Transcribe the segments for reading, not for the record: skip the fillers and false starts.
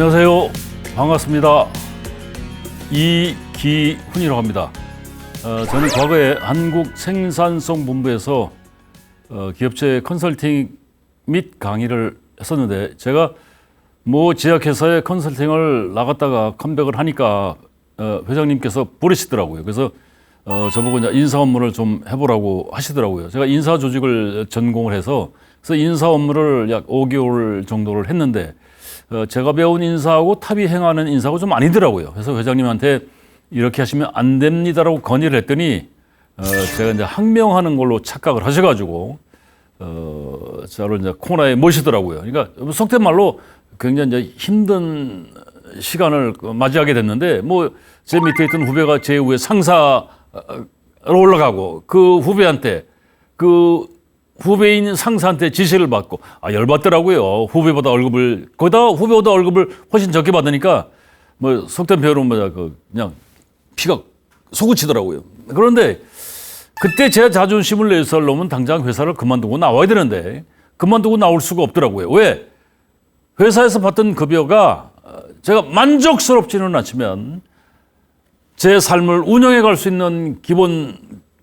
안녕하세요. 반갑습니다. 이기훈이라고 합니다. 저는 과거에 한국생산성본부에서 기업체 컨설팅 및 강의를 했었는데, 제가 뭐 제약회사에 컨설팅을 나갔다가 컴백을 하니까 회장님께서 부르시더라고요. 그래서 저보고 이제 인사 업무를 좀 해보라고 하시더라고요. 제가 인사 조직을 전공을 해서 그래서 인사 업무를 약 5개월 정도를 했는데, 제가 배운 인사하고 탑이 행하는 인사하고 좀 아니더라고요. 그래서 회장님한테 이렇게 하시면 안 됩니다라고 건의를 했더니 제가 이제 항명하는 걸로 착각을 하셔가지고 저를 이제 코너에 모시더라고요. 그러니까 속된 말로 굉장히 이제 힘든 시간을 맞이하게 됐는데, 뭐 제 밑에 있던 후배가 제 위에 상사로 올라가고 그 후배한테 그 후배인 상사한테 지시를 받고 열받더라고요. 후배보다 월급을 거기다 후배보다 월급을 훨씬 적게 받으니까 뭐 속된 표현으로 그냥 피가 솟구치더라고요. 그런데 그때 제 자존심을 내세우려면 당장 회사를 그만두고 나와야 되는데 그만두고 나올 수가 없더라고요. 왜? 회사에서 받던 급여가 제가 만족스럽지는 않지만 제 삶을 운영해 갈 수 있는 기본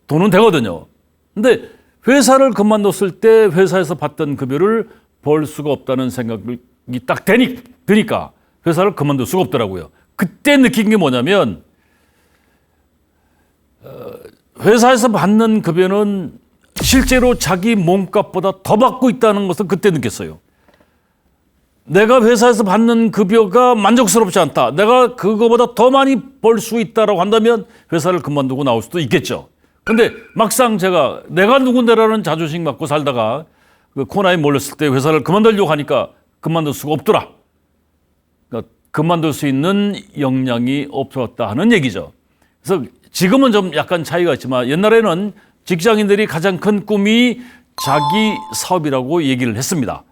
돈은 되거든요. 근데 회사를 그만뒀을 때 회사에서 받던 급여를 벌 수가 없다는 생각이 딱 드니까 회사를 그만둘 수가 없더라고요. 그때 느낀 게 뭐냐면 회사에서 받는 급여는 실제로 자기 몸값보다 더 받고 있다는 것을 그때 느꼈어요. 내가 회사에서 받는 급여가 만족스럽지 않다. 내가 그거보다 더 많이 벌 수 있다라고 한다면 회사를 그만두고 나올 수도 있겠죠. 근데 막상 제가 내가 누군데라는 자존심 갖고 살다가 그 코너에 몰렸을 때 회사를 그만두려고 하니까 그만둘 수가 없더라. 그러니까 그만둘 수 있는 역량이 없었다 하는 얘기죠. 그래서 지금은 좀 약간 차이가 있지만 옛날에는 직장인들이 가장 큰 꿈이 자기 사업이라고 얘기를 했습니다.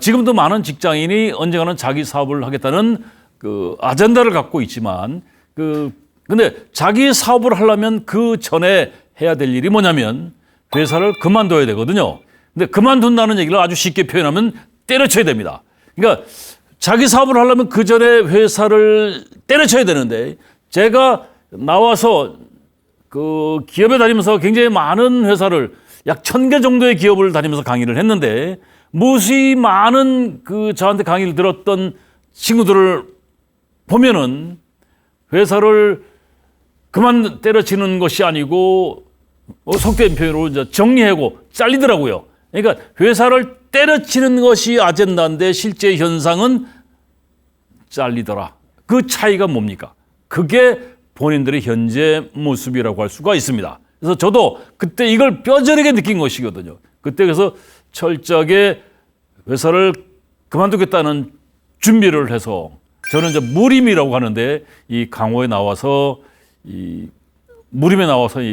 지금도 많은 직장인이 언젠가는 자기 사업을 하겠다는 그 아젠다를 갖고 있지만 근데 자기 사업을 하려면 그 전에 해야 될 일이 뭐냐면 회사를 그만둬야 되거든요. 근데 그만둔다는 얘기를 아주 쉽게 표현하면 때려쳐야 됩니다. 그러니까 자기 사업을 하려면 그 전에 회사를 때려쳐야 되는데, 제가 나와서 그 기업에 다니면서 굉장히 많은 회사를 약 1000개 정도의 기업을 다니면서 강의를 했는데, 무수히 많은 저한테 강의를 들었던 친구들을 보면은 회사를 그만 때려치는 것이 아니고 속된 표현으로 이제 정리하고 잘리더라고요. 그러니까 회사를 때려치는 것이 아젠다인데 실제 현상은 잘리더라. 그 차이가 뭡니까? 그게 본인들의 현재 모습이라고 할 수가 있습니다. 그래서 저도 그때 이걸 뼈저리게 느낀 것이거든요. 그때 그래서 철저하게 회사를 그만두겠다는 준비를 해서, 저는 이제 무림이라고 하는데 이 강호에 나와서 이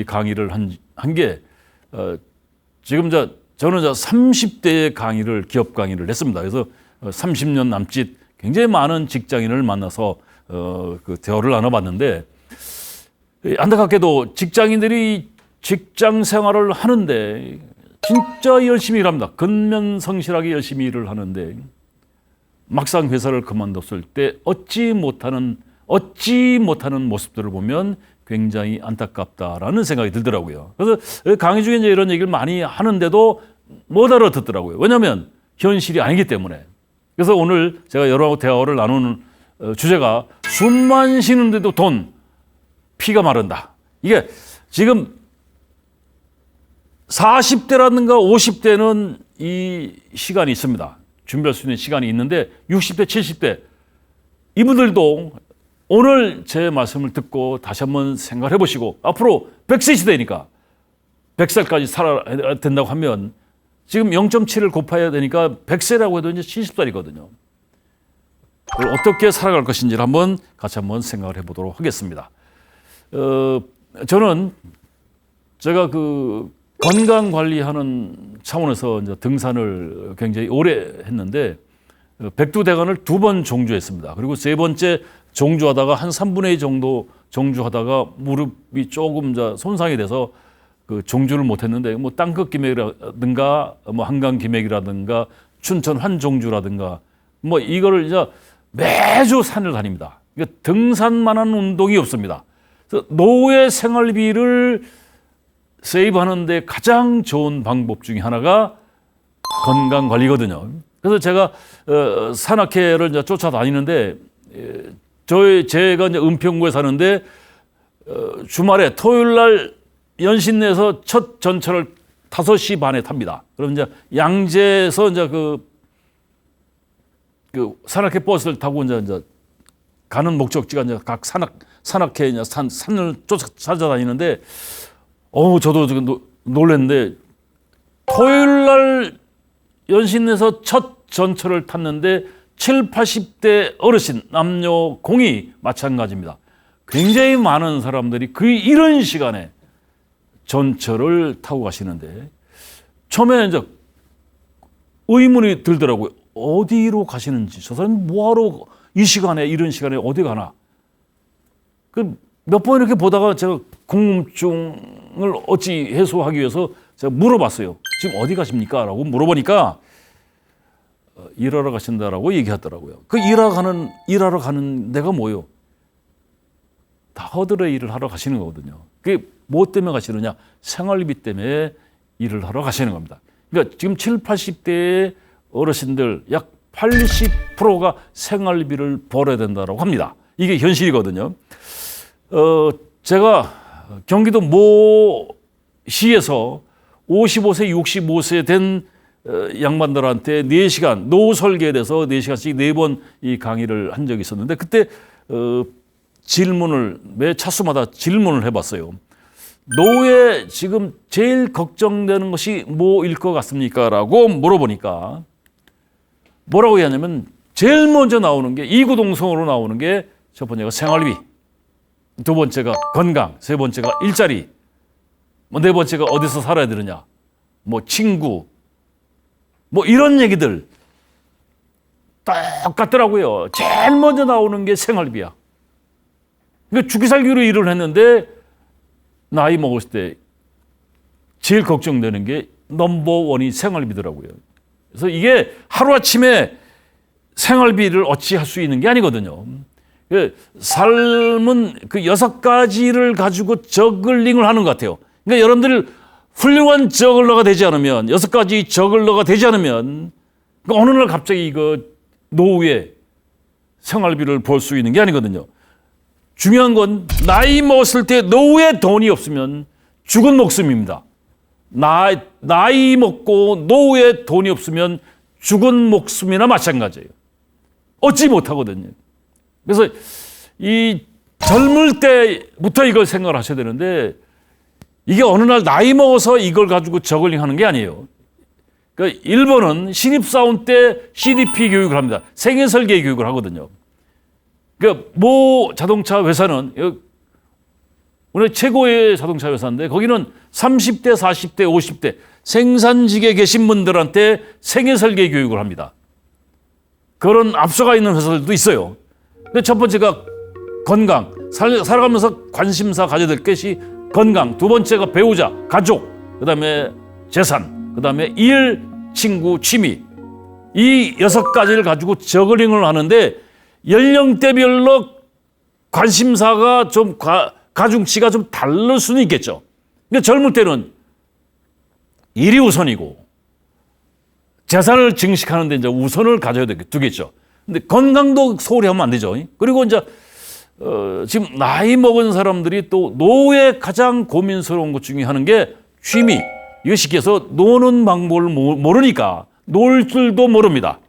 강의를 한 게 지금 저는 30대의 강의를 기업 강의를 했습니다. 그래서 30년 남짓 굉장히 많은 직장인을 만나서 그 대화를 나눠봤는데, 안타깝게도 직장인들이 직장 생활을 하는데 진짜 열심히 일합니다. 근면성실하게 열심히 일을 하는데 막상 회사를 그만뒀을 때 얻지 못하는 모습들을 보면 굉장히 안타깝다라는 생각이 들더라고요. 그래서 강의 중에 이제 이런 얘기를 많이 하는데도 못 알아듣더라고요. 왜냐하면 현실이 아니기 때문에. 그래서 오늘 제가 여러분하고 대화를 나누는 주제가 숨만 쉬는데도 피가 마른다. 이게 지금 40대라든가 50대는 이 시간이 있습니다. 준비할 수 있는 시간이 있는데 60대, 70대 이분들도 오늘 제 말씀을 듣고 다시 한번 생각해 보시고, 앞으로 100세 시대니까 100살까지 살아야 된다고 하면 지금 0.7을 곱해야 되니까 100세라고 해도 이제 70살이거든요. 그걸 어떻게 살아갈 것인지를 같이 한번 생각을 해보도록 하겠습니다. 저는 제가 건강 관리하는 차원에서 이제 등산을 굉장히 오래 했는데 백두대간을 2번 종주했습니다. 그리고 3번째 종주하다가 한 3분의 2 정도 종주하다가 무릎이 조금 손상이 돼서 종주를 못했는데, 뭐 땅끝 기맥이라든가 뭐 한강 기맥이라든가 춘천 환종주라든가 뭐 이거를 이제 매주 산을 다닙니다. 그러니까 등산만한 운동이 없습니다. 그래서 노후의 생활비를 세이브하는 데 가장 좋은 방법 중에 하나가 건강 관리거든요. 그래서 제가 산악회를 이제 쫓아다니는데 제가 이제 은평구에 사는데 주말에 토요일 날 연신내에서 첫 전철을 5시 반에 탑니다. 그럼 이제 양재에서 이제 그 산악회 버스를 타고 이제 가는 목적지가 이제 각 산악회 이제 산을 찾아다니는데 저도 지금 놀랐는데 토요일 날 연신내에서 첫 전철을 탔는데 7, 80대 어르신 남녀 공이 마찬가지입니다. 굉장히 많은 사람들이 이런 시간에 전철을 타고 가시는데 처음에 이제 의문이 들더라고요. 어디로 가시는지, 저 사람 뭐하러 이 시간에 이런 시간에 어디 가나. 몇 번 이렇게 보다가 제가 궁금증을 어찌 해소하기 위해서 제가 물어봤어요. 지금 어디 가십니까? 라고 물어보니까 일하러 가신다라고 얘기하더라고요. 일하러 가는 데가 뭐요? 다 허드렛 일을 하러 가시는 거거든요. 그게 뭐 때문에 가시느냐? 생활비 때문에 일을 하러 가시는 겁니다. 그러니까 지금 7, 80대의 어르신들 약 80%가 생활비를 벌어야 된다고 합니다. 이게 현실이거든요. 제가 경기도 모 시에서 55세, 65세 된 양반들한테 4시간, 노후 설계에 대해서 4시간씩 4번 이 강의를 한 적이 있었는데 그때 질문을 매 차수마다 질문을 해봤어요. 노후에 지금 제일 걱정되는 것이 뭐일 것 같습니까? 라고 물어보니까 뭐라고 얘기하냐면 제일 먼저 나오는 게 이구동성으로 나오는 게 첫 번째가 생활비, 두 번째가 건강, 세 번째가 일자리, 네 번째가 어디서 살아야 되느냐, 친구, 이런 얘기들 똑같더라고요. 제일 먼저 나오는 게 생활비야. 그러니까 죽기 살기로 일을 했는데 나이 먹었을 때 제일 걱정되는 게 넘버원이 생활비더라고요. 그래서 이게 하루아침에 생활비를 어찌할 수 있는 게 아니거든요. 삶은 6가지를 가지고 저글링을 하는 것 같아요. 그러니까 여러분들 훌륭한 저글러가 되지 않으면 6가지 저글러가 되지 않으면 어느 날 갑자기 노후에 생활비를 벌 수 있는 게 아니거든요. 중요한 건 나이 먹었을 때 노후에 돈이 없으면 죽은 목숨입니다. 나이 먹고 노후에 돈이 없으면 죽은 목숨이나 마찬가지예요. 얻지 못하거든요. 그래서 이 젊을 때부터 이걸 생각을 하셔야 되는데 이게 어느 날 나이 먹어서 이걸 가지고 저글링 하는 게 아니에요. 그러니까 일본은 신입사원 때 CDP 교육을 합니다. 생애설계 교육을 하거든요. 그러니까 모 자동차 회사는 오늘 최고의 자동차 회사인데 거기는 30대, 40대, 50대 생산직에 계신 분들한테 생애설계 교육을 합니다. 그런 앞서가 있는 회사들도 있어요. 근데 첫 번째가 건강, 살아가면서 관심사 가져야 될 것이 건강, 두 번째가 배우자, 가족, 그 다음에 재산, 그 다음에 일, 친구, 취미, 이 6가지를 가지고 저글링을 하는데 연령대별로 관심사가 좀 가중치가 좀 다를 수는 있겠죠. 근데 젊을 때는 일이 우선이고 재산을 증식하는 데 이제 우선을 가져야 되겠죠. 근데 건강도 소홀히 하면 안 되죠. 그리고 이제 지금 나이 먹은 사람들이 또 노후에 가장 고민스러운 것 중에 하는 게 취미. 이거 쉽게 해서 노는 방법을 모르니까 놀 줄도 모릅니다.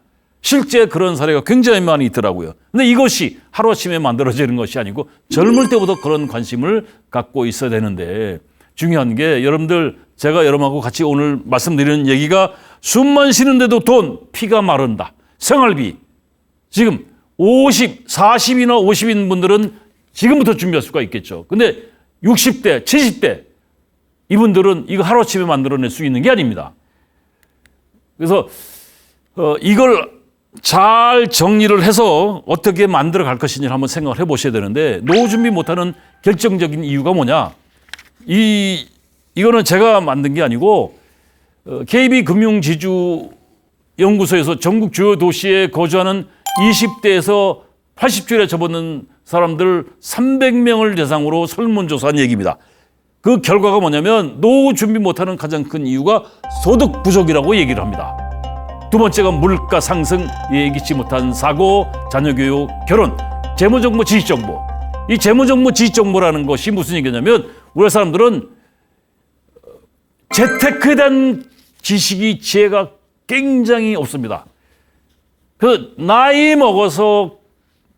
실제 그런 사례가 굉장히 많이 있더라고요. 근데 이것이 하루아침에 만들어지는 것이 아니고 젊을 때부터 그런 관심을 갖고 있어야 되는데 중요한 게 여러분들 제가 여러분하고 같이 오늘 말씀드리는 얘기가 숨만 쉬는데도 피가 마른다. 생활비. 지금 40이나 50인 분들은 지금부터 준비할 수가 있겠죠. 근데 60대, 70대 이분들은 이거 하루아침에 만들어낼 수 있는 게 아닙니다. 그래서 이걸 잘 정리를 해서 어떻게 만들어 갈 것인지 한번 생각을 해보셔야 되는데 노후 준비 못하는 결정적인 이유가 뭐냐? 이거는 제가 만든 게 아니고 KB금융지주연구소에서 전국 주요 도시에 거주하는 20대에서 80주일에 접어든 사람들 300명을 대상으로 설문조사한 얘기입니다. 그 결과가 뭐냐면 노후 준비 못하는 가장 큰 이유가 소득 부족이라고 얘기를 합니다. 두 번째가 물가 상승, 예기치 못한 사고, 자녀 교육, 결혼, 재무정보, 지식정보. 이 재무정보, 지식정보라는 것이 무슨 얘기냐면 우리 사람들은 재테크에 대한 지식이, 지혜가 굉장히 없습니다. 그 나이 먹어서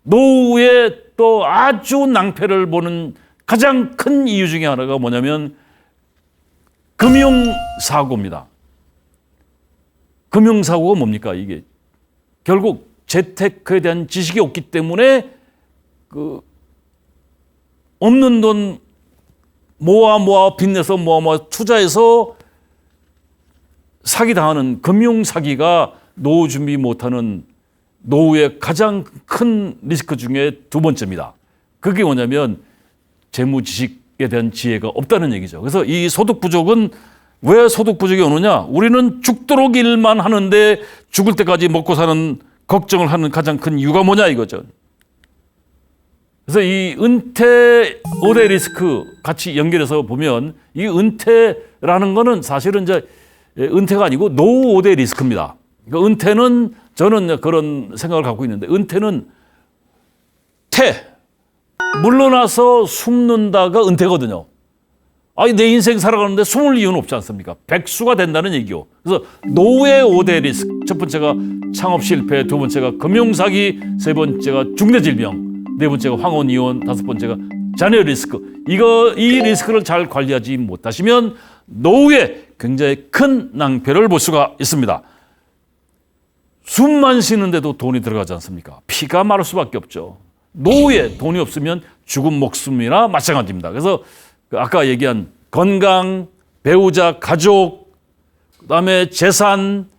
노후에 또 아주 낭패를 보는 가장 큰 이유 중에 하나가 뭐냐면 금융사고입니다. 금융사고가 뭡니까? 이게 결국 재테크에 대한 지식이 없기 때문에 그 없는 돈 모아 빚내서 모아 투자해서 사기당하는 금융사기가 노후 준비 못하는 노후의 가장 큰 리스크 중에 두 번째입니다. 그게 뭐냐면 재무 지식에 대한 지혜가 없다는 얘기죠. 그래서 이 소득 부족은 왜 소득 부족이 오느냐? 우리는 죽도록 일만 하는데 죽을 때까지 먹고 사는 걱정을 하는 가장 큰 이유가 뭐냐 이거죠. 그래서 이 은퇴 5대 리스크 같이 연결해서 보면 이 은퇴라는 거는 사실은 이제 은퇴가 아니고 노후 5대 리스크입니다. 그러니까 은퇴는 저는 그런 생각을 갖고 있는데 은퇴는 물러나서 숨는다가 은퇴거든요. 아니 내 인생 살아가는데 숨을 이유는 없지 않습니까? 백수가 된다는 얘기요. 그래서 노후의 5대 리스크. 첫 번째가 창업 실패, 두 번째가 금융사기, 세 번째가 중대질병, 네 번째가 황혼 이혼, 다섯 번째가 자녀 리스크. 이 리스크를 잘 관리하지 못하시면 노후에 굉장히 큰 낭패를 볼 수가 있습니다. 숨만 쉬는데도 돈이 들어가지 않습니까? 피가 마를 수밖에 없죠. 노후에 돈이 없으면 죽은 목숨이나 마찬가지입니다. 그래서 아까 얘기한 건강, 배우자, 가족, 그다음에 재산,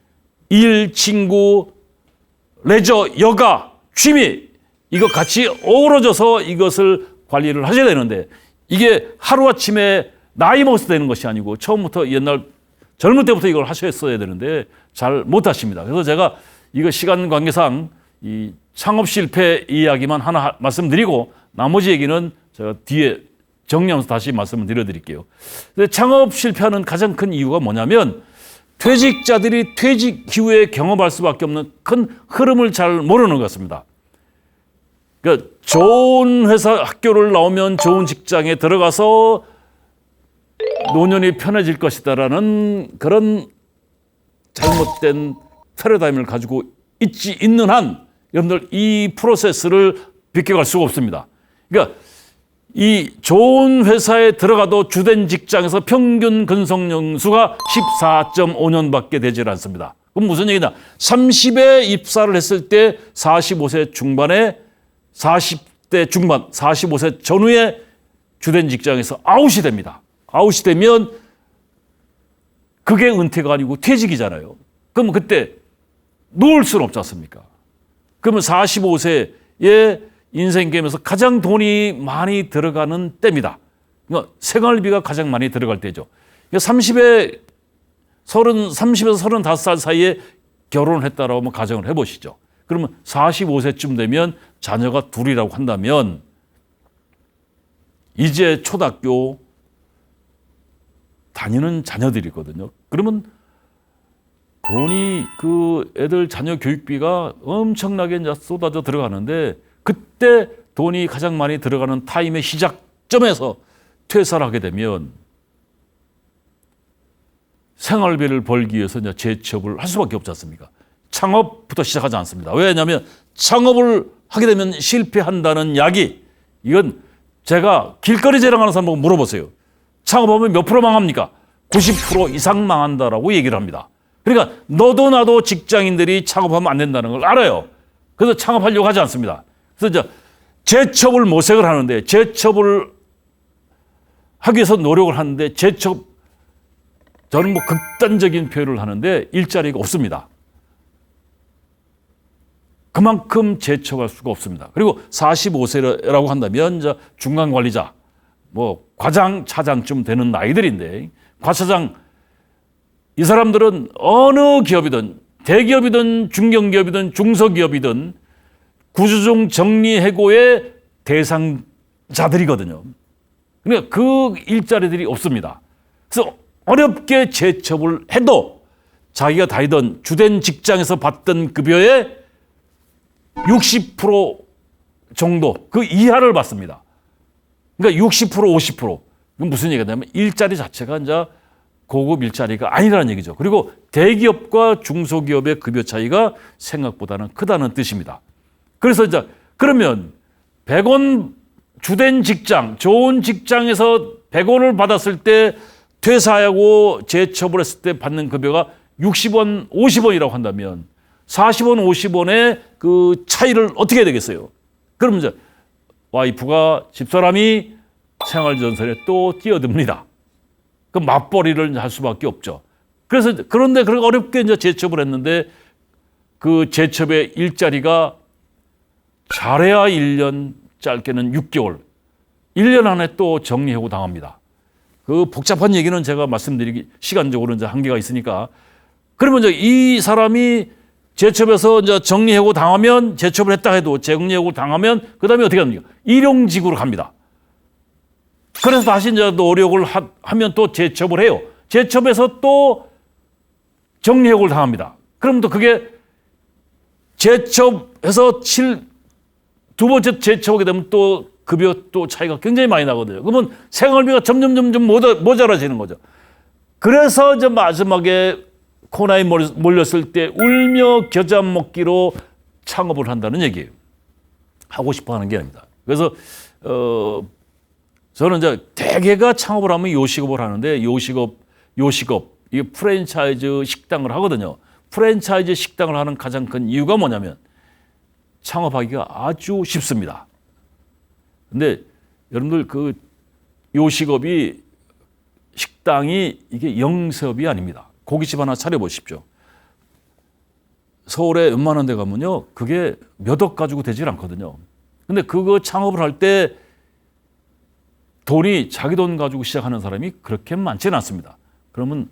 일, 친구, 레저, 여가, 취미 이거 같이 어우러져서 이것을 관리를 하셔야 되는데 이게 하루아침에 나이 먹어서 되는 것이 아니고 처음부터 옛날 젊을 때부터 이걸 하셨어야 되는데 잘 못하십니다. 그래서 제가 이거 시간 관계상 이 창업 실패 이야기만 하나 말씀드리고 나머지 얘기는 제가 뒤에 정리하면서 다시 말씀을 드려드릴게요. 창업 실패하는 가장 큰 이유가 뭐냐면 퇴직자들이 퇴직 이후에 경험할 수밖에 없는 큰 흐름을 잘 모르는 것 같습니다. 그러니까 좋은 회사 학교를 나오면 좋은 직장에 들어가서 노년이 편해질 것이다라는 그런 잘못된 패러다임을 가지고 있는 한 여러분들 이 프로세스를 비껴갈 수가 없습니다. 그러니까 이 좋은 회사에 들어가도 주된 직장에서 평균 근속 연수가 14.5년밖에 되질 않습니다. 그럼 무슨 얘기냐? 30에 입사를 했을 때 45세 중반에 40대 중반, 45세 전후에 주된 직장에서 아웃이 됩니다. 아웃이 되면 그게 은퇴가 아니고 퇴직이잖아요. 그럼 그때 놓을 수는 없지 않습니까? 그러면 45세의 인생 게임에서 가장 돈이 많이 들어가는 때입니다. 그러니까 생활비가 가장 많이 들어갈 때죠. 그러니까 30에서 35살 사이에 결혼을 했다라고 한번 가정을 해보시죠. 그러면 45세쯤 되면 자녀가 둘이라고 한다면 이제 초등학교 다니는 자녀들이거든요. 그러면 돈이 그 애들 자녀 교육비가 엄청나게 이제 쏟아져 들어가는데 그때 돈이 가장 많이 들어가는 타임의 시작점에서 퇴사를 하게 되면 생활비를 벌기 위해서 이제 재취업을 할 수밖에 없지 않습니까? 창업부터 시작하지 않습니다. 왜냐하면 창업을 하게 되면 실패한다는 약이 이건 제가 길거리 자랑하는 사람 보고 물어보세요. 창업하면 몇 프로 망합니까? 90% 이상 망한다라고 얘기를 합니다. 그러니까 너도 나도 직장인들이 창업하면 안 된다는 걸 알아요. 그래서 창업하려고 하지 않습니다. 그래서 이제 재취업을 모색을 하는데 재취업을 하기 위해서 노력을 하는데 재취업 저는 뭐 극단적인 표현을 하는데 일자리가 없습니다. 그만큼 재취업할 수가 없습니다. 그리고 45세라고 한다면 이제 중간 관리자, 뭐 과장, 차장쯤 되는 나이들인데 과차장 이 사람들은 어느 기업이든 대기업이든 중견기업이든 중소기업이든 구조조정 정리해고의 대상자들이거든요. 그러니까 그 일자리들이 없습니다. 그래서 어렵게 재취업을 해도 자기가 다니던 주된 직장에서 받던 급여의 60% 정도 그 이하를 받습니다. 그러니까 60% 50%. 이건 무슨 얘기가 되냐면 일자리 자체가 이제 고급 일자리가 아니라는 얘기죠. 그리고 대기업과 중소기업의 급여 차이가 생각보다는 크다는 뜻입니다. 그래서 이제 그러면 100원 주된 직장, 좋은 직장에서 100원을 받았을 때 퇴사하고 재취업을 했을 때 받는 급여가 60원, 50원이라고 한다면 40원, 50원의 그 차이를 어떻게 해야 되겠어요? 그러면 이제 와이프가 집사람이 생활전선에 또 뛰어듭니다. 그 맞벌이를 할 수밖에 없죠. 그래서 그런데 그렇게 어렵게 이제 재취업을 했는데 그 재취업의 일자리가 잘해야 1년, 짧게는 6개월, 1년 안에 또 정리해고 당합니다. 그 복잡한 얘기는 제가 말씀드리기 시간적으로 이제 한계가 있으니까 그러면 이제 이 사람이 재취업에서 이제 정리해고 당하면 재취업을 했다 해도 정리해고 당하면 그 다음에 어떻게 합니까? 일용직으로 갑니다. 그래서 다시 이제 노력을 하면 또 재취업을 해요. 재취업에서 또 정리해고를 당합니다. 그럼 또 그게 재취업해서 두 번째 재취업하게 되면 또 급여 또 차이가 굉장히 많이 나거든요. 그러면 생활비가 점점 모자라지는 거죠. 그래서 이제 마지막에 코로나에 몰렸을 때 울며 겨자 먹기로 창업을 한다는 얘기예요. 하고 싶어 하는 게 아닙니다. 그래서 저는 이제 대개가 창업을 하면 요식업을 하는데 요식업 이게 프랜차이즈 식당을 하거든요. 프랜차이즈 식당을 하는 가장 큰 이유가 뭐냐면 창업하기가 아주 쉽습니다. 근데 여러분들 그 요식업이 식당이 이게 영세업이 아닙니다. 고깃집 하나 차려보십시오. 서울에 웬만한 데 가면요. 그게 몇 억 가지고 되질 않거든요. 근데 그거 창업을 할 때 돈이 자기 돈 가지고 시작하는 사람이 그렇게 많지는 않습니다. 그러면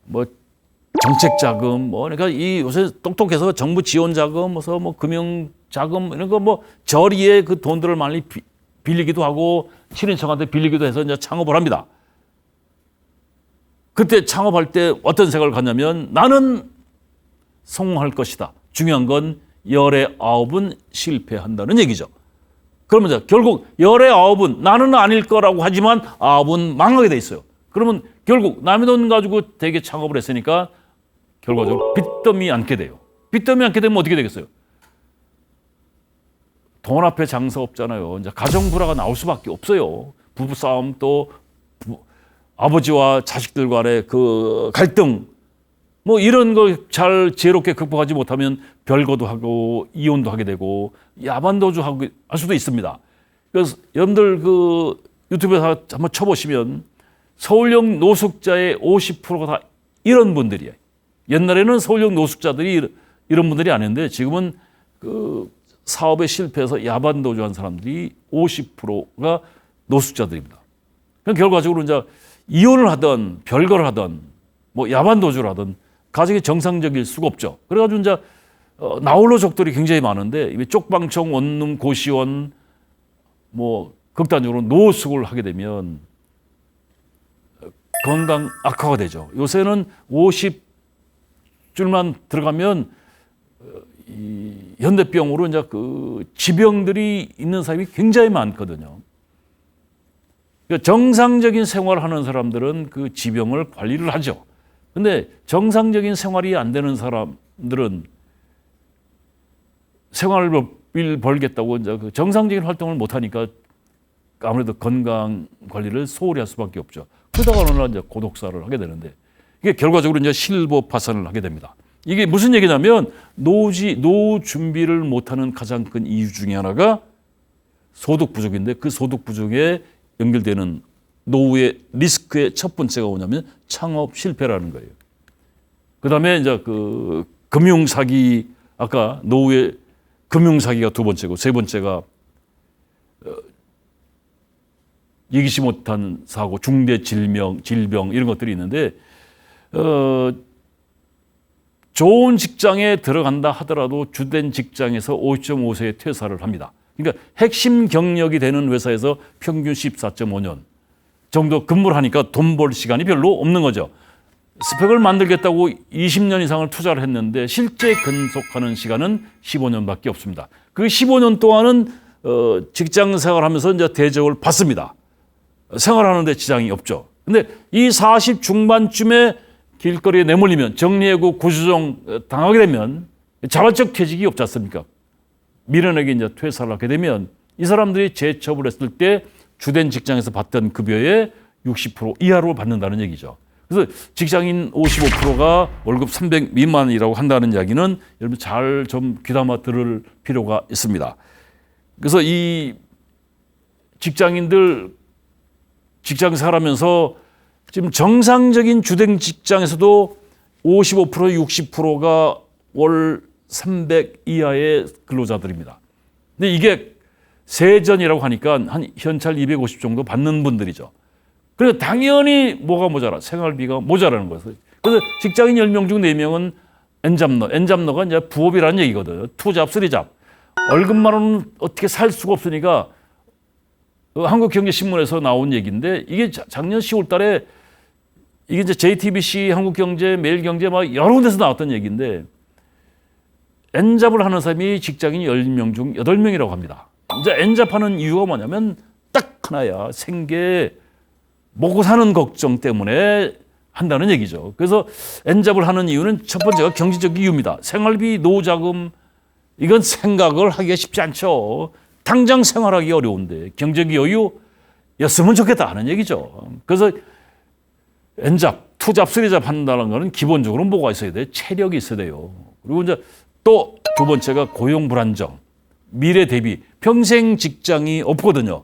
뭐 정책 자금, 그러니까 이 요새 똑똑해서 정부 지원 자금, 뭐 금융 자금 이런 거 뭐 저리에 그 돈들을 많이 빌리기도 하고 친인척한테 빌리기도 해서 이제 창업을 합니다. 그때 창업할 때 어떤 생각을 갖냐면 나는 성공할 것이다. 중요한 건 열의 9은 실패한다는 얘기죠. 그러면 결국 열의 9은 나는 아닐 거라고 하지만 9은 망하게 돼 있어요. 그러면 결국 남의 돈 가지고 되게 창업을 했으니까 결과적으로 빚더미 않게 돼요. 빚더미 않게 되면 어떻게 되겠어요? 돈 앞에 장사 없잖아요. 이제 가정 불화가 나올 수밖에 없어요. 부부 싸움 또 아버지와 자식들 간의 그 갈등 뭐 이런 거 잘 지혜롭게 극복하지 못하면 별거도 하고 이혼도 하게 되고 야반도주 하고 할 수도 있습니다. 그래서 여러분들 그 유튜브에서 한번 쳐보시면 서울역 노숙자의 50%가 다 이런 분들이에요. 옛날에는 서울역 노숙자들이 이런 분들이 아닌데 지금은 그 사업에 실패해서 야반도주한 사람들이 50%가 노숙자들입니다. 그럼 결과적으로 이제 이혼을 하든 별거를 하든 뭐 야반도주를 하든 가정이 정상적일 수가 없죠. 그래가지고 이제 나홀로족들이 굉장히 많은데 쪽방청, 원룸, 고시원 뭐 극단적으로 노숙을 하게 되면 건강 악화가 되죠. 요새는 50줄만 들어가면 이 현대병으로 이제 그 지병들이 있는 사람이 굉장히 많거든요. 그러니까 정상적인 생활을 하는 사람들은 그 지병을 관리를 하죠. 근데 정상적인 생활이 안 되는 사람들은 생활비를 벌겠다고 이제 그 정상적인 활동을 못 하니까 아무래도 건강 관리를 소홀히 할 수밖에 없죠. 그러다가 어느 날 이제 고독사를 하게 되는데 이게 결과적으로 이제 실버 파산을 하게 됩니다. 이게 무슨 얘기냐면 노후 준비를 못하는 가장 큰 이유 중에 하나가 소득 부족인데 그 소득 부족에 연결되는 노후의 리스크의 첫 번째가 뭐냐면 창업 실패라는 거예요. 그다음에 이제 그 금융 사기 아까 노후의 금융 사기가 두 번째고 세 번째가 예기치 못한 사고, 중대 질병 이런 것들이 있는데 좋은 직장에 들어간다 하더라도 주된 직장에서 50.5세에 퇴사를 합니다. 그러니까 핵심 경력이 되는 회사에서 평균 14.5년 정도 근무를 하니까 돈 벌 시간이 별로 없는 거죠. 스펙을 만들겠다고 20년 이상을 투자를 했는데 실제 근속하는 시간은 15년밖에 없습니다. 그 15년 동안은 직장 생활하면서 이제 대접을 받습니다. 생활하는데 지장이 없죠. 근데 이 40 중반쯤에 길거리에 내몰리면 정리해고 구조조정 당하게 되면 자발적 퇴직이 없지 않습니까? 미련하게 이제 퇴사를 하게 되면 이 사람들이 재취업을 했을 때 주된 직장에서 받던 급여의 60% 이하로 받는다는 얘기죠. 그래서 직장인 55%가 월급 300 미만이라고 한다는 이야기는 여러분 잘 좀 귀담아 들을 필요가 있습니다. 그래서 이 직장인들 직장 생활하면서 지금 정상적인 주된 직장에서도 55%, 60%가 월 300 이하의 근로자들입니다. 근데 이게 세전이라고 하니까 한 현찰 250 정도 받는 분들이죠. 그래서 당연히 뭐가 모자라? 생활비가 모자라는 거예요. 그래서 직장인 10명 중 4명은 엔잡러가 이제 부업이라는 얘기거든요. 투잡, 쓰리잡. 월급만으로는 어떻게 살 수가 없으니까 한국경제신문에서 나온 얘기인데 이게 작년 10월 달에 이게 이제 JTBC, 한국경제, 매일경제 막 여러 군데서 나왔던 얘기인데 엔잡을 하는 사람이 직장인 10명 중 8명이라고 합니다. 이제 엔잡하는 이유가 뭐냐면 딱 하나야. 생계 먹고 사는 걱정 때문에 한다는 얘기죠. 그래서 엔잡을 하는 이유는 첫 번째가 경제적 이유입니다. 생활비, 노자금 이건 생각을 하기가 쉽지 않죠. 당장 생활하기 어려운데 경제적 여유였으면 좋겠다 하는 얘기죠. 그래서 엔잡, 투잡, 쓰리잡 한다는 거는 기본적으로 뭐가 있어야 돼요? 체력이 있어야 돼요. 그리고 이제 또 두 번째가 고용 불안정, 미래 대비 평생 직장이 없거든요.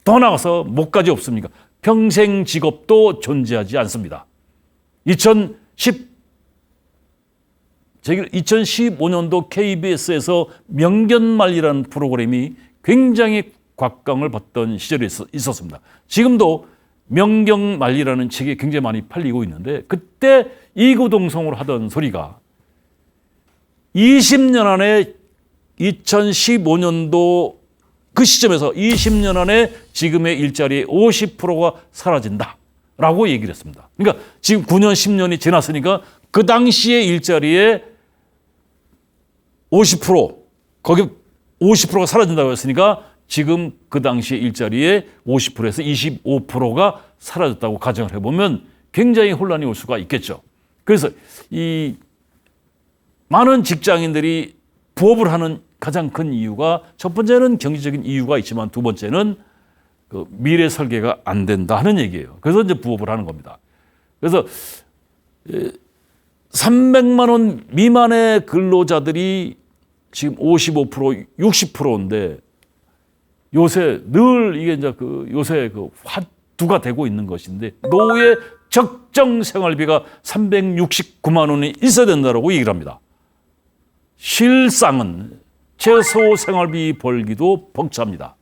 더 나가서 뭐까지 없습니까? 평생 직업도 존재하지 않습니다. 2015년도 KBS에서 명견말이라는 프로그램이 굉장히 곽광을 받던 시절이 있었습니다. 지금도 명견말이라는 책이 굉장히 많이 팔리고 있는데 그때 이구동성으로 하던 소리가 20년 안에 2015년도 그 시점에서 20년 안에 지금의 일자리의 50%가 사라진다라고 얘기를 했습니다. 그러니까 지금 9년, 10년이 지났으니까 그 당시의 일자리의 50%, 거기 50%가 사라진다고 했으니까 지금 그 당시의 일자리의 50%에서 25%가 사라졌다고 가정을 해보면 굉장히 혼란이 올 수가 있겠죠. 그래서 이 많은 직장인들이 부업을 하는 가장 큰 이유가 첫 번째는 경제적인 이유가 있지만 두 번째는 그 미래 설계가 안 된다 하는 얘기예요. 그래서 이제 부업을 하는 겁니다. 그래서 300만 원 미만의 근로자들이 지금 55%, 60%인데 요새 늘 이게 이제 요새 화두가 되고 있는 것인데 노후의 적정 생활비가 369만 원이 있어야 된다고 얘기를 합니다. 실상은 최소 생활비 벌기도 벅찹니다.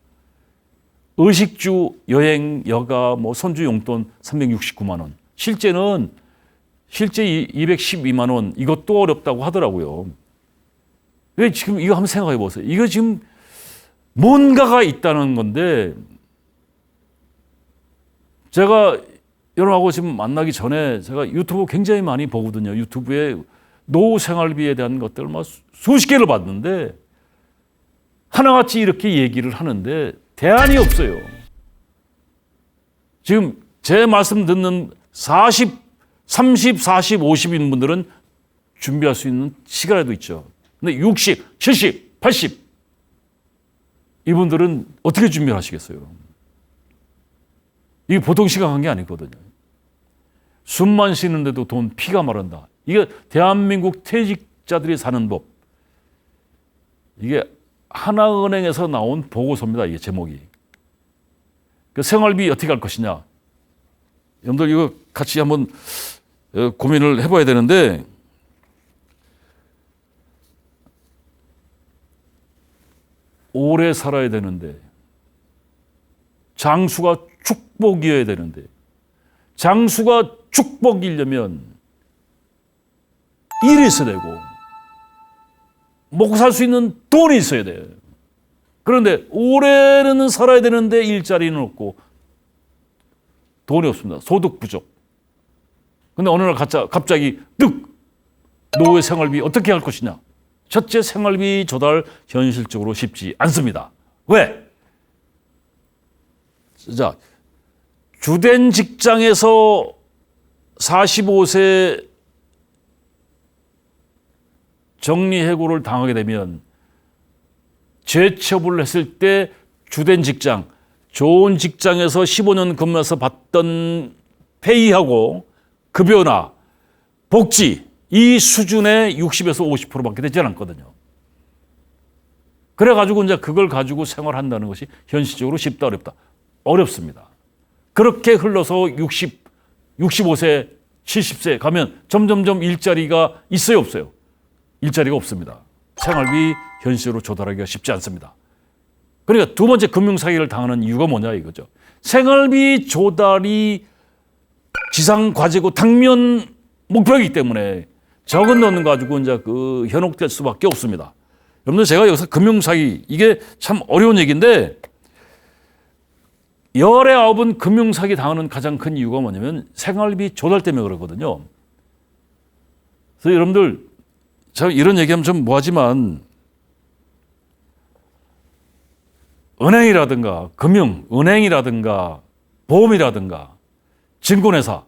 의식주, 여행, 여가, 손주 용돈 369만 원. 실제 212만 원 이것도 어렵다고 하더라고요. 지금 이거 한번 생각해 보세요. 이거 지금 뭔가가 있다는 건데 제가 여러분하고 지금 만나기 전에 제가 유튜브 굉장히 많이 보거든요. 유튜브에 노후 생활비에 대한 것들을 수십 개를 봤는데 하나같이 이렇게 얘기를 하는데 대안이 없어요. 지금 제 말씀 듣는 30, 40, 50인 분들은 준비할 수 있는 시간에도 있죠. 근데 60, 70, 80 이분들은 어떻게 준비를 하시겠어요? 이게 보통 시간 게 아니거든요. 숨만 쉬는데도 돈 피가 마른다. 이게 대한민국 퇴직자들이 사는 법. 이게 하나은행에서 나온 보고서입니다. 이게 제목이. 그 생활비 어떻게 할 것이냐. 여러분들 이거 같이 한번 고민을 해봐야 되는데 오래 살아야 되는데 장수가 축복이어야 되는데 장수가 축복이려면 일이 있어야 되고 먹고 살 수 있는 돈이 있어야 돼. 그런데 올해는 살아야 되는데 일자리는 없고 돈이 없습니다. 소득 부족. 근데 어느 날 갑자기 뜩 노후 생활비 어떻게 할 것이냐. 첫째, 생활비 조달 현실적으로 쉽지 않습니다. 왜? 자, 주된 직장에서 45세 정리해고를 당하게 되면 재취업을 했을 때 주된 직장, 좋은 직장에서 15년 근무해서 받던 페이하고 급여나 복지 이 수준의 60에서 50%밖에 되지 않거든요. 그래가지고 이제 그걸 가지고 생활한다는 것이 현실적으로 쉽다 어렵다? 어렵습니다. 그렇게 흘러서 65세, 70세 가면 점점점 일자리가 있어요, 없어요? 일자리가 없습니다. 생활비 현실적으로 조달하기가 쉽지 않습니다. 그러니까 두 번째 금융사기를 당하는 이유가 뭐냐 이거죠. 생활비 조달이 지상과제고 당면 목표이기 때문에 적은 돈 가지고 이제 현혹될 수밖에 없습니다. 여러분들 제가 여기서 금융사기 이게 참 어려운 얘기인데 열의 아홉은 금융사기 당하는 가장 큰 이유가 뭐냐면 생활비 조달 때문에 그러거든요. 그래서 여러분들 제가 이런 얘기하면 좀 뭐하지만 은행이라든가 은행이라든가 보험이라든가 증권회사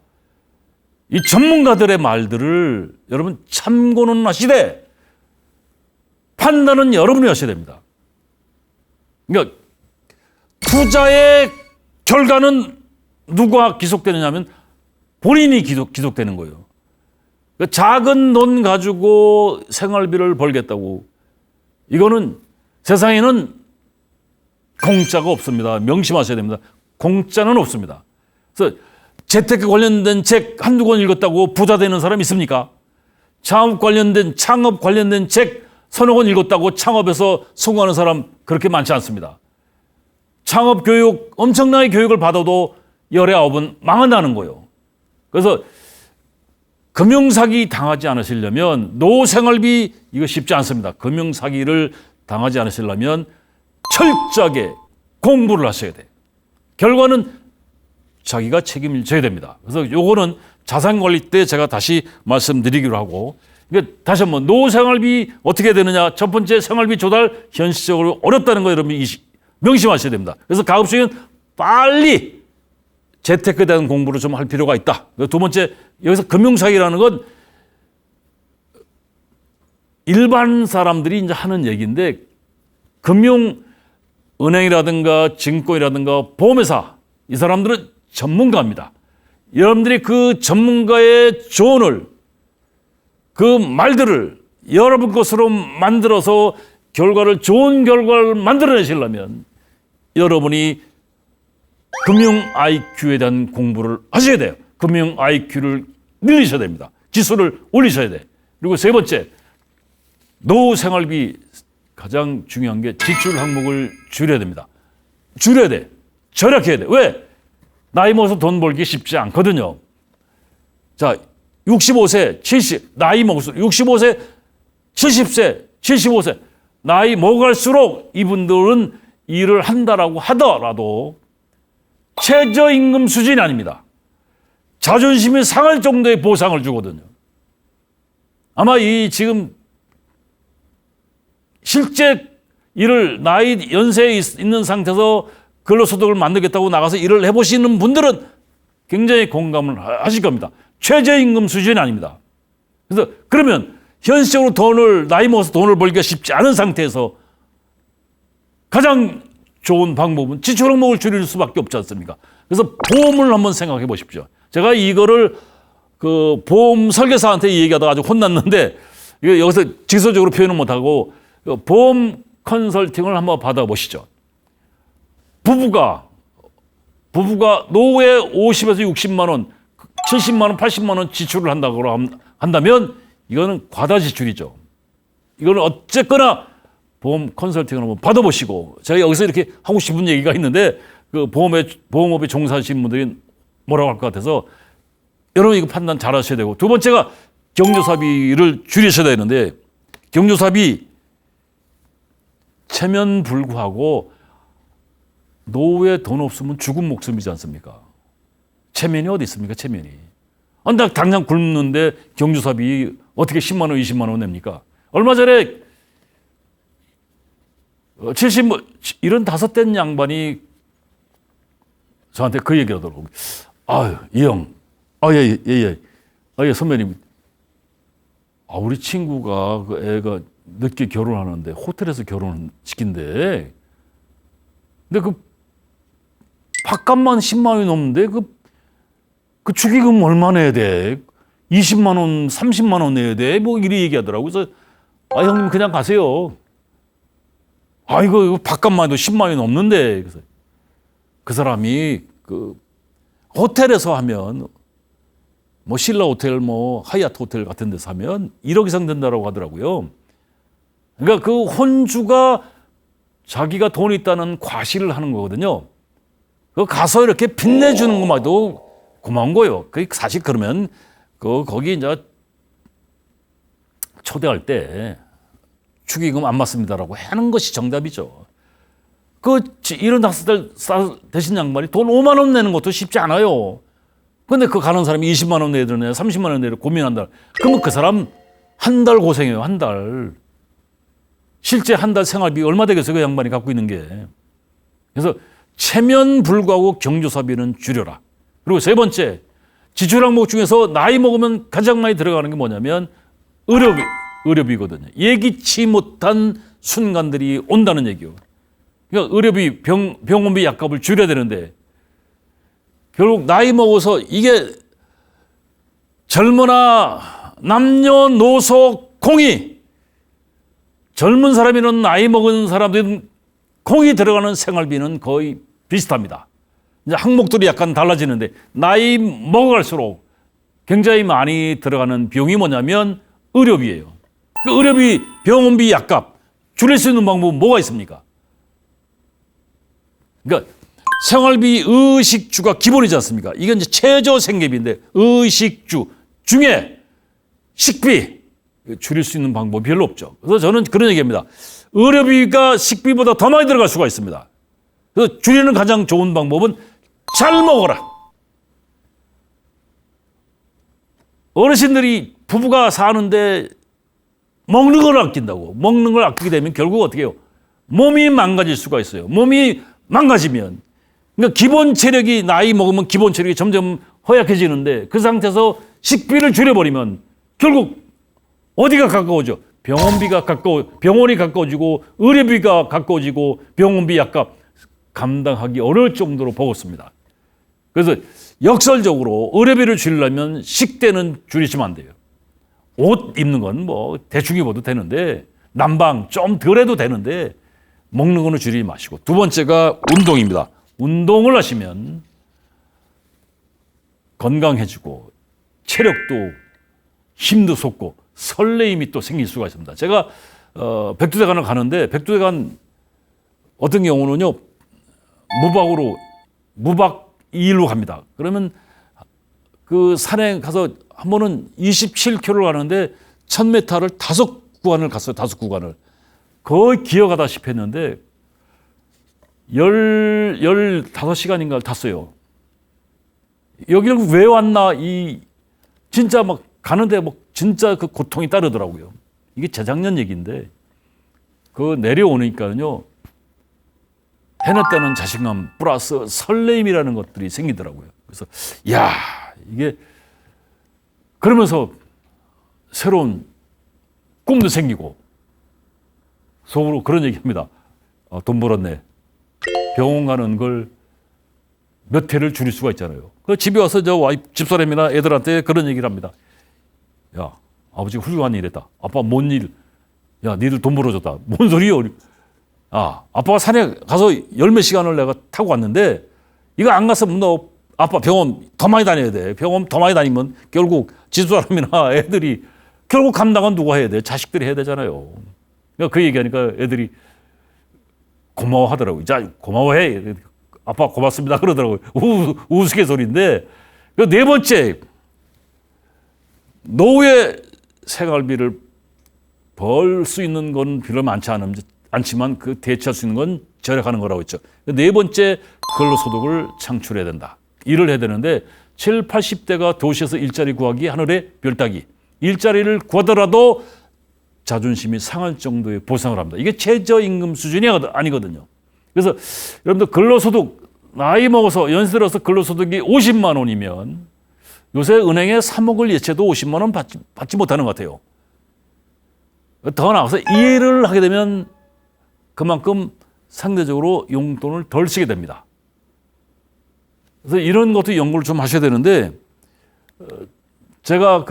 이 전문가들의 말들을 여러분 참고는 하시되 판단은 여러분이 하셔야 됩니다. 그러니까 투자의 결과는 누가 기속되느냐 하면 본인이 기속되는 거예요. 그러니까 작은 돈 가지고 생활비를 벌겠다고 이거는 세상에는 공짜가 없습니다. 명심하셔야 됩니다. 공짜는 없습니다. 그래서 재테크 관련된 책 한두 권 읽었다고 부자 되는 사람 있습니까? 창업 관련된 책 서너 권 읽었다고 창업에서 성공하는 사람 그렇게 많지 않습니다. 창업 교육 엄청나게 교육을 받아도 열의 아홉은 망한다는 거예요. 그래서 금융사기 당하지 않으시려면 노생활비 이거 쉽지 않습니다. 금융사기를 당하지 않으시려면 철저하게 공부를 하셔야 돼요. 결과는 자기가 책임을 져야 됩니다. 그래서 요거는 자산관리 때 제가 다시 말씀드리기로 하고 그러니까 다시 한번 노생활비 어떻게 되느냐. 첫 번째 생활비 조달 현실적으로 어렵다는 거 여러분 명심하셔야 됩니다. 그래서 가급적이면 빨리 재테크에 대한 공부를 좀 할 필요가 있다. 두 번째 여기서 금융사기라는 건 일반 사람들이 이제 하는 얘기인데 은행이라든가 증권이라든가 보험회사 이 사람들은 전문가입니다. 여러분들이 그 전문가의 조언을 그 말들을 여러분 것으로 만들어서 좋은 결과를 만들어내시려면 여러분이 금융 IQ에 대한 공부를 하셔야 돼요. 금융 IQ를 늘리셔야 됩니다. 지수를 올리셔야 돼. 그리고 세 번째, 노후 생활비 가장 중요한 게 지출 항목을 줄여야 됩니다. 줄여야 돼. 절약해야 돼. 왜? 나이 먹어서 돈 벌기 쉽지 않거든요. 자, 65세, 70, 나이 먹을수록 65세, 70세, 75세 나이 먹을수록 이분들은 일을 한다라고 하더라도 최저임금 수준이 아닙니다. 자존심이 상할 정도의 보상을 주거든요. 아마 지금 실제 일을 나이 연세에 있는 상태에서 근로소득을 만들겠다고 나가서 일을 해보시는 분들은 굉장히 공감을 하실 겁니다. 최저임금 수준이 아닙니다. 그래서 그러면 현실적으로 나이 먹어서 돈을 벌기가 쉽지 않은 상태에서 가장 좋은 방법은 지출 항목을 줄일 수밖에 없지 않습니까? 그래서 보험을 한번 생각해 보십시오. 제가 이거를 보험 설계사한테 얘기하다가 아주 혼났는데 여기서 직설적으로 표현을 못하고 보험 컨설팅을 한번 받아보시죠. 부부가 노후에 50에서 60만 원, 70만 원, 80만 원 지출을 한다면 이거는 과다 지출이죠. 이거는 어쨌거나 보험 컨설팅을 한번 받아보시고 제가 여기서 이렇게 하고 싶은 얘기가 있는데 보험업에 종사하시는 분들이 뭐라고 할 것 같아서 여러분 이거 판단 잘 하셔야 되고 두 번째가 경조사비를 줄이셔야 되는데 경조사비 체면 불구하고 노후에 돈 없으면 죽은 목숨이지 않습니까? 체면이 어디 있습니까? 체면이. 나 당장 굶는데 경조사비 어떻게 10만 원, 20만 원 냅니까? 얼마 전에 75된 양반이 저한테 그 얘기 하더라고요. 아유, 이 형. 예, 선배님. 우리 친구가 그 애가 늦게 결혼하는데 호텔에서 결혼시킨대. 근데 그 밥값만 10만 원이 넘는데 그 축의금 얼마 내야 돼? 20만 원, 30만 원 내야 돼? 뭐 이리 얘기하더라고요. 그래서 형님 그냥 가세요. 이거 밥값만 해도 10만 원이 넘는데. 그래서 그 사람이 그 호텔에서 하면 뭐 신라 호텔, 뭐 하얏트 호텔 같은 데서 하면 1억 이상 된다고 하더라고요. 그러니까 그 혼주가 자기가 돈이 있다는 과시를 하는 거거든요. 그 가서 이렇게 빚내주는 것만도 고마운 거예요. 그 사실 그러면 거기 이제 초대할 때 축의금 안 맞습니다라고 하는 것이 정답이죠. 그 75살 되신 양반이 돈 5만 원 내는 것도 쉽지 않아요. 근데 그 가는 사람이 20만 원 내야 되느냐, 30만 원 내야 고민한다. 그러면 그 사람 한 달 고생해요, 한 달. 실제 한 달 생활비 얼마 되겠어요, 그 양반이 갖고 있는 게. 그래서 체면 불구하고 경조사비는 줄여라. 그리고 세 번째, 지출 항목 중에서 나이 먹으면 가장 많이 들어가는 게 뭐냐면 의료비거든요. 예기치 못한 순간들이 온다는 얘기요. 그러니까 의료비, 병원비 약값을 줄여야 되는데 결국 나이 먹어서 이게 젊으나 남녀노소 공이 젊은 사람이든 나이 먹은 사람들은 공이 들어가는 생활비는 거의 비슷합니다. 이제 항목들이 약간 달라지는데 나이 먹어갈수록 굉장히 많이 들어가는 비용이 뭐냐면 의료비예요. 그 의료비, 병원비 약값 줄일 수 있는 방법은 뭐가 있습니까? 그러니까 생활비 의식주가 기본이지 않습니까? 이건 이제 최저 생계비인데 의식주 중에 식비 줄일 수 있는 방법이 별로 없죠. 그래서 저는 그런 얘기합니다. 의료비가 식비보다 더 많이 들어갈 수가 있습니다. 그래서 줄이는 가장 좋은 방법은 잘 먹어라. 어르신들이 부부가 사는데 먹는 걸 아낀다고. 먹는 걸 아끼게 되면 결국 어떻게 해요? 몸이 망가질 수가 있어요. 몸이 망가지면. 그러니까 기본 체력이 나이 먹으면 기본 체력이 점점 허약해지는데 그 상태에서 식비를 줄여버리면 결국 어디가 가까워져? 병원이 가까워지고 의료비가 가까워지고 병원비 약값 감당하기 어려울 정도로 버겁습니다. 그래서 역설적으로 의료비를 줄이려면 식대는 줄이시면 안 돼요. 옷 입는 건 뭐 대충 입어도 되는데 난방 좀 덜 해도 되는데 먹는 거는 줄이지 마시고 두 번째가 운동입니다. 운동을 하시면 건강해지고 체력도 힘도 솟고 설레임이 또 생길 수가 있습니다. 제가 백두대간을 가는데 백두대간 어떤 경우는요 무박 2일로 갑니다. 그러면 그 산에 가서 한 번은 27km를 가는데 1000m를 5구간을 갔어요. 5구간을. 거의 기어가다시피 했는데 15시간인가를 탔어요. 여기를 왜 왔나 진짜 막 가는데 뭐 진짜 그 고통이 따르더라고요. 이게 재작년 얘기인데 그 내려오니까요 해냈다는 자신감 플러스 설레임이라는 것들이 생기더라고요. 그래서 이게 그러면서 새로운 꿈도 생기고 속으로 그런 얘기합니다. 돈 벌었네. 병원 가는 걸 몇 회를 줄일 수가 있잖아요. 그 집에 와서 집사람이나 애들한테 그런 얘기를 합니다. 야, 아버지가 훌륭한 일 했다. 아빠 뭔 일? 야, 니들 돈 벌어줬다. 뭔 소리요? 아빠가 산에 가서 10몇 시간을 내가 타고 왔는데 이거 안 갔으면 너 아빠 병원 더 많이 다녀야 돼. 병원 더 많이 다니면 결국 집사람이나 애들이 결국 감당은 누가 해야 돼? 자식들이 해야 되잖아요. 그러니까 그 얘기하니까 애들이 고마워하더라고요. 자, 고마워해. 아빠 고맙습니다. 그러더라고요. 우스갯소리인데. 네 번째, 노후에 생활비를 벌 수 있는 건 별로 많지 않지만 그 대체할 수 있는 건 절약하는 거라고 했죠. 네 번째, 근로소득을 창출해야 된다. 일을 해야 되는데 7, 80대가 도시에서 일자리 구하기 하늘의 별 따기. 일자리를 구하더라도 자존심이 상할 정도의 보상을 합니다. 이게 최저임금 수준이 아니거든요. 그래서 여러분들 근로소득 나이 먹어서 연세 들어서 근로소득이 50만 원이면 요새 은행에 3억을 예채도 50만 원 받지 못하는 것 같아요. 더 나아가서 일을 하게 되면 그만큼 상대적으로 용돈을 덜 쓰게 됩니다. 그래서 이런 것도 연구를 좀 하셔야 되는데 제가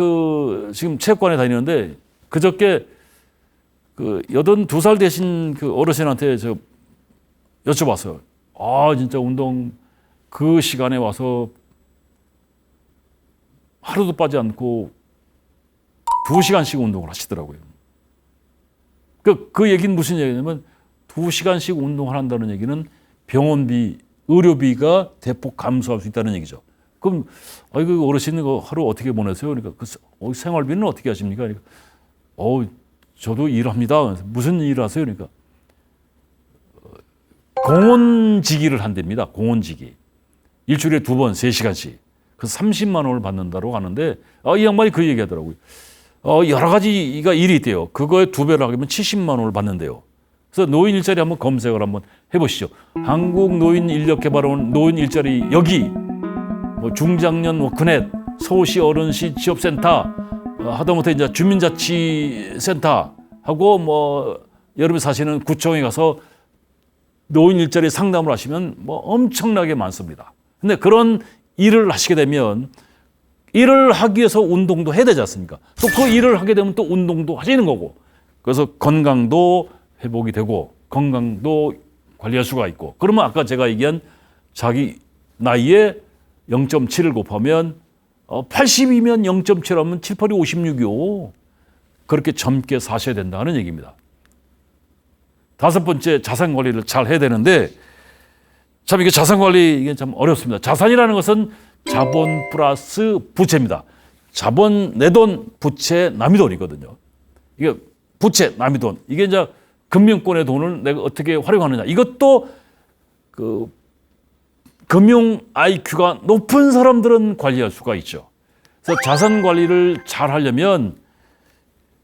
지금 체육관에 다니는데 그저께 82살 되신 그 어르신한테 저 여쭤봤어요. 진짜 운동 그 시간에 와서 하루도 빠지 않고 2시간씩 운동을 하시더라고요. 그 얘기는 무슨 얘기냐면 2시간씩 운동을 한다는 얘기는 병원비, 의료비가 대폭 감소할 수 있다는 얘기죠. 그럼 그 어르신 하루 어떻게 보내세요? 그러니까 생활비는 어떻게 하십니까? 그러니까 저도 일합니다. 무슨 일을 하세요? 그러니까 공원지기를 한답니다. 공원지기. 일주일에 2번 3시간씩. 그래서 30만 원을 받는다고 하는데 이 양반이 그 얘기하더라고요. 여러 가지가 일이 있대요. 그거에 2배를 하면 70만 원을 받는데요. 그래서 노인 일자리 한번 검색을 한번 해보시죠. 한국노인인력개발원 노인 일자리 여기 중장년 워크넷, 서울시 어른시 취업센터, 하다못해 이제 주민자치센터하고 여러분이 사시는 구청에 가서 노인 일자리 상담을 하시면 엄청나게 많습니다. 근데 그런 일을 하시게 되면 일을 하기 위해서 운동도 해야 되지 않습니까? 또 그 일을 하게 되면 또 운동도 하시는 거고. 그래서 건강도 회복이 되고 건강도 관리할 수가 있고. 그러면 아까 제가 얘기한 자기 나이에 0.7을 곱하면 80이면 0.7 하면 7, 8이 56이요. 그렇게 젊게 사셔야 된다는 얘기입니다. 5번째, 자산 관리를 잘 해야 되는데 참 이게 자산 관리 이게 참 어렵습니다. 자산이라는 것은 자본 플러스 부채입니다. 자본 내 돈, 부채 남의 돈이거든요. 이게 부채 남의 돈. 이게 이제 금융권의 돈을 내가 어떻게 활용하느냐. 이것도 금융 IQ가 높은 사람들은 관리할 수가 있죠. 그래서 자산 관리를 잘 하려면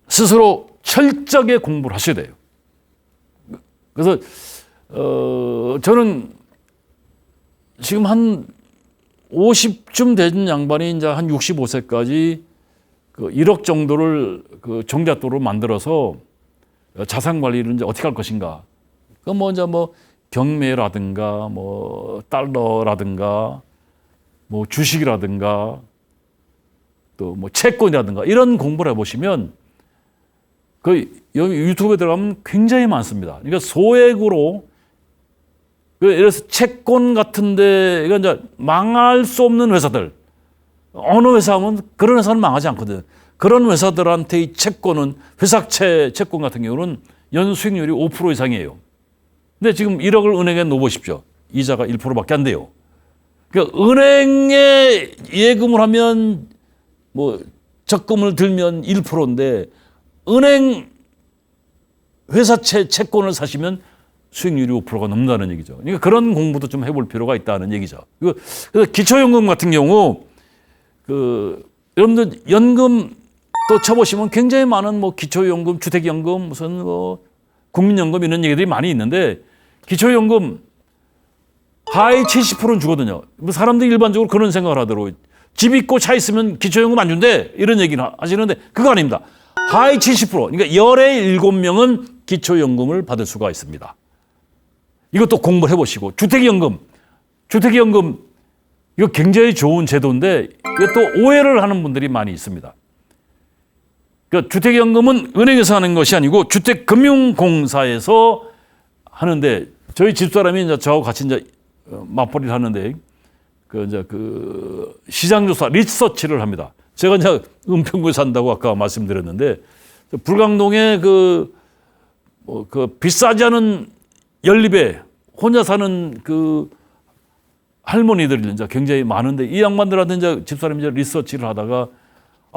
스스로 철저하게 공부를 하셔야 돼요. 그래서 저는 지금 한 50쯤 된 양반이 이제 한 65세까지 1억 정도를 정잣돈으로 만들어서 자산 관리를 이제 어떻게 할 것인가. 이제 경매라든가 달러라든가 주식이라든가 또 채권이라든가 이런 공부를 해보시면 여기 유튜브에 들어가면 굉장히 많습니다. 그러니까 소액으로 예를 들어서 채권 같은데 이건 이제 망할 수 없는 회사들 어느 회사 하면 그런 회사는 망하지 않거든. 그런 회사들한테 이 채권은 회사채 채권 같은 경우는 연 수익률이 5% 이상이에요. 근데 지금 1억을 은행에 넣어보십시오. 이자가 1%밖에 안 돼요. 그러니까 은행에 예금을 하면 적금을 들면 1%인데 은행 회사채 채권을 사시면 수익률이 5%가 넘는다는 얘기죠. 그러니까 그런 공부도 좀 해볼 필요가 있다는 얘기죠. 그래서 기초연금 같은 경우 여러분들 연금 또 쳐보시면 굉장히 많은 기초연금, 주택연금, 무슨 국민연금 이런 얘기들이 많이 있는데 기초연금 하위 70%는 주거든요. 사람들이 일반적으로 그런 생각을 하더라고요. 집 있고 차 있으면 기초연금 안 준대 이런 얘기를 하시는데 그거 아닙니다. 하위 70% 그러니까 열의 7명은 기초연금을 받을 수가 있습니다. 이것도 공부를 해보시고 주택연금 이거 굉장히 좋은 제도인데 이것도 오해를 하는 분들이 많이 있습니다. 그러니까 주택연금은 은행에서 하는 것이 아니고 주택금융공사에서 하는데 저희 집사람이 이제 저하고 같이 이제 맞벌이를 하는데 시장조사 리서치를 합니다. 제가 이제 은평구에 산다고 아까 말씀드렸는데 불광동에 비싸지 않은 연립에 혼자 사는 할머니들이 이제 굉장히 많은데 이 양반들한테 이제 집사람이 이제 리서치를 하다가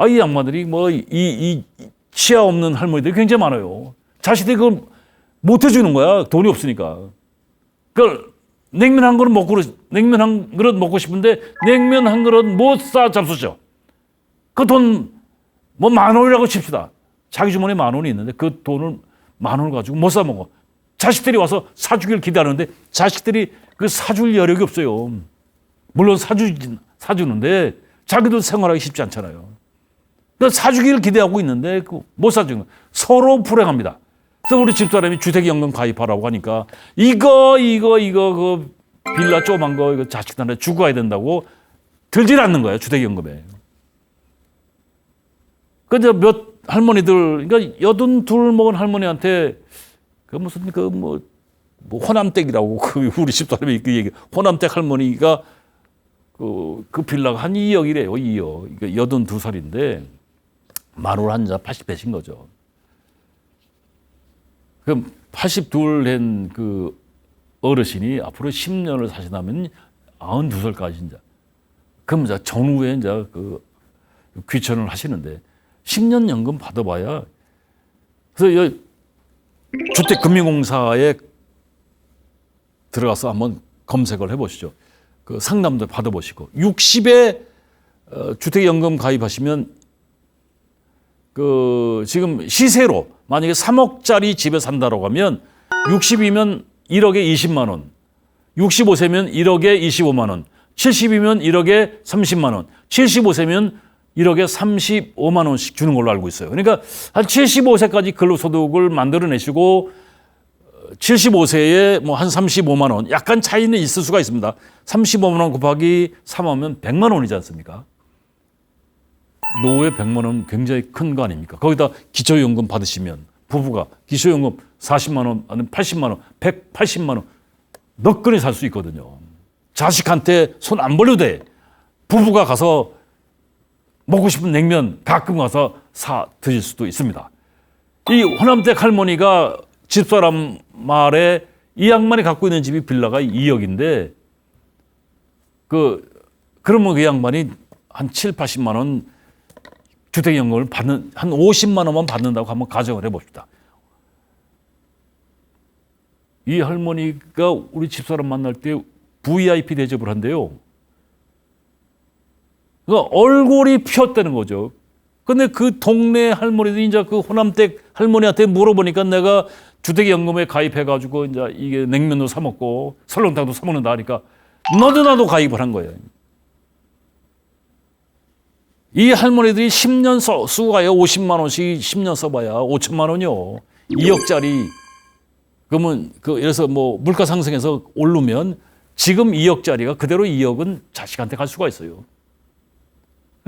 이 양반들이 뭐 이 치아 없는 할머니들이 굉장히 많아요. 자식들이 그걸 못 해주는 거야. 돈이 없으니까. 그걸 냉면 한 그릇 먹고 싶은데 냉면 한 그릇 못 사 잡수죠. 그 돈 뭐 10,000원이라고 칩시다. 자기 주머니에 10,000원이 있는데 그 돈을 10,000원을 가지고 못 사 먹어. 자식들이 와서 사주기를 기대하는데 자식들이 그 사줄 여력이 없어요. 물론 사주는데 자기도 생활하기 쉽지 않잖아요. 그러니까 사주기를 기대하고 있는데 못 사주는 거예요. 서로 불행합니다. 그래서 우리 집사람이 주택연금 가입하라고 하니까 이거 그 빌라 조그만 거 이거 자식들한테 주고 가야 된다고 들질 않는 거예요. 주택연금에. 그런데 몇 할머니들 그러니까 82 먹은 할머니한테 그 무슨 뭐 호남댁이라고 그 우리 집사람이 그 얘기 호남댁 할머니가 그 빌라가 한 2억이래요. 2억. 그러니까 82살인데 만원 한자 80배신 거죠. 그럼 82 된 그 어르신이 앞으로 10년을 사시다면 92살까지 이제 그럼 이제 전후에 이제 그 귀천을 하시는데 10년 연금 받아봐야 그래서 주택금융공사에 들어가서 한번 검색을 해보시죠. 그 상담도 받아보시고 60에 주택연금 가입하시면 그 지금 시세로 만약에 3억짜리 집에 산다라고 하면 60이면 1억에 20만 원, 65세면 1억에 25만 원, 70이면 1억에 30만 원, 75세면 1억에 35만 원씩 주는 걸로 알고 있어요. 그러니까 한 75세까지 근로소득을 만들어내시고 75세에 뭐 한 35만 원, 약간 차이는 있을 수가 있습니다. 35만 원 곱하기 3하면 100만 원이지 않습니까? 노후에 100만 원 굉장히 큰 거 아닙니까? 거기다 기초연금 받으시면 부부가 기초연금 40만 원, 아니면 80만 원, 180만 원 너끈히 살 수 있거든요. 자식한테 손 안 벌려도 돼. 부부가 가서 먹고 싶은 냉면 가끔 가서 사 드실 수도 있습니다. 이 호남댁 할머니가 집사람 말에 이 양반이 갖고 있는 집이 빌라가 2억인데 그러면 그 양반이 한 7, 80만 원 주택연금을 받는 한 50만 원만 받는다고 한번 가정을 해봅시다. 이 할머니가 우리 집사람 만날 때 VIP 대접을 한대요. 그러니까 얼굴이 피었다는 거죠. 근데 그 동네 할머니들이 이제 그 호남댁 할머니한테 물어보니까 내가 주택연금에 가입해가지고 이제 이게 냉면도 사 먹고 설렁탕도 사 먹는다 하니까 너도 나도 가입을 한 거예요. 이 할머니들이 10년 쓰고 가요. 50만 원씩 10년 써봐야 5천만 원이요. 2억짜리. 그러면 그래서 뭐 물가 상승해서 오르면 지금 2억짜리가 그대로 2억은 자식한테 갈 수가 있어요.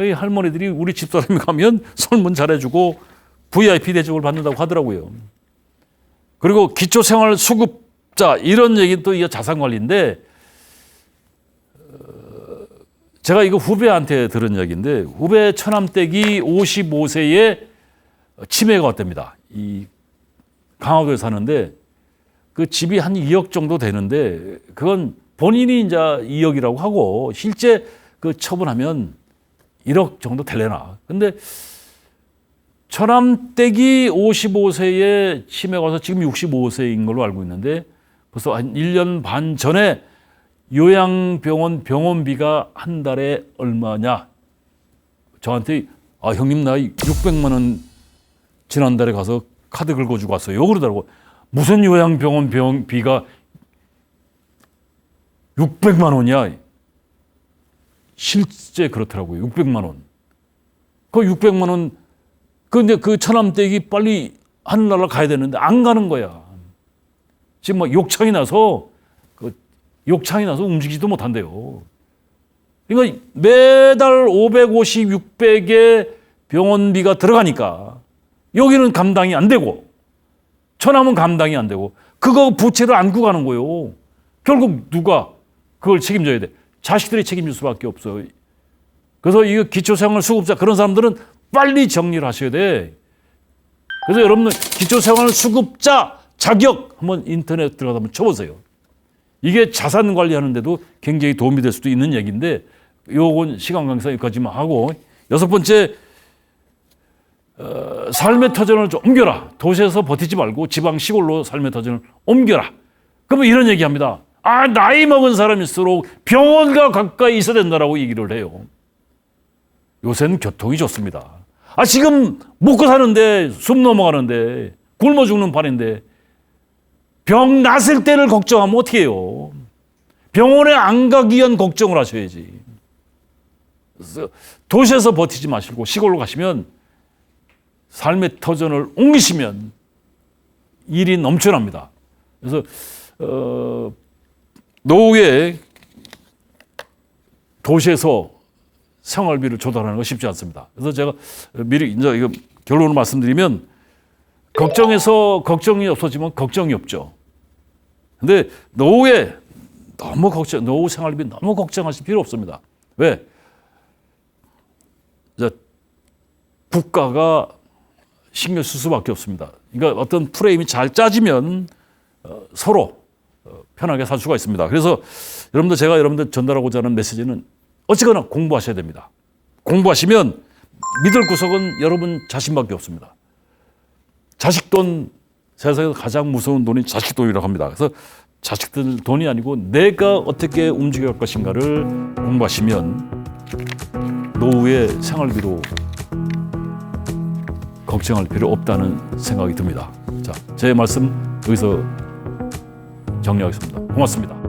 이 할머니들이 우리 집사람이 가면 설문 잘해주고 VIP 대접을 받는다고 하더라고요. 그리고 기초생활수급자 이런 얘기는 또 이게 자산관리인데 제가 이거 후배한테 들은 얘기인데 후배 처남댁이 55세에 치매가 왔답니다. 이 강화도에 사는데 그 집이 한 2억 정도 되는데 그건 본인이 이제 2억이라고 하고 실제 그 처분하면 1억 정도 될래나. 근데 처남댁이 55세에 치매가 와서 지금 65세인 걸로 알고 있는데 벌써 한 1년 반 전에 요양병원 병원비가 한 달에 얼마냐. 저한테 형님 나 600만 원 지난달에 가서 카드 긁어주고 왔어요. 그러더라고. 무슨 요양병원 병원비가 600만 원이야. 실제 그렇더라고요. 600만 원. 그 600만 원, 근데 그 처남댁이 빨리 하늘나라 가야 되는데 안 가는 거야. 지금 막 욕창이 나서 움직이지도 못한대요. 그러니까 매달 550, 600의 병원비가 들어가니까 여기는 감당이 안 되고 처남은 감당이 안 되고 그거 부채를 안고 가는 거예요. 결국 누가 그걸 책임져야 돼? 자식들이 책임질 수밖에 없어요. 그래서 이거 기초생활수급자 그런 사람들은 빨리 정리를 하셔야 돼. 그래서 여러분들 기초생활수급자 자격 한번 인터넷 들어가서 한번 쳐보세요. 이게 자산 관리하는데도 굉장히 도움이 될 수도 있는 얘기인데 요건 시간 관계상 여기까지만 하고 6번째 삶의 터전을 좀 옮겨라. 도시에서 버티지 말고 지방 시골로 삶의 터전을 옮겨라. 그러면 이런 얘기합니다. 나이 먹은 사람일수록 병원과 가까이 있어야 된다라고 얘기를 해요. 요새는 교통이 좋습니다. 지금 먹고 사는데 숨 넘어가는데 굶어 죽는 판인데 병 났을 때를 걱정하면 어떻게 해요? 병원에 안 가기 위한 걱정을 하셔야지. 그래서 도시에서 버티지 마시고 시골로 가시면 삶의 터전을 옮기시면 일이 넘쳐납니다. 그래서 노후에 도시에서 생활비를 조달하는 거 쉽지 않습니다. 그래서 제가 미리 이제 이거 결론을 말씀드리면 걱정해서 걱정이 없어지면 걱정이 없죠. 근데 노후에 노후 생활비 너무 걱정하실 필요 없습니다. 왜? 이제 국가가 신경 쓸 수밖에 없습니다. 그러니까 어떤 프레임이 잘 짜지면 서로 편하게 살 수가 있습니다. 그래서 제가 여러분들 전달하고자 하는 메시지는 어쨌거나 공부하셔야 됩니다. 공부하시면 믿을 구석은 여러분 자신밖에 없습니다. 자식 돈, 세상에서 가장 무서운 돈이 자식 돈이라고 합니다. 그래서 자식들 돈이 아니고 내가 어떻게 움직여갈 것인가를 공부하시면 노후의 생활비로 걱정할 필요 없다는 생각이 듭니다. 자, 제 말씀 여기서 정리하겠습니다. 고맙습니다.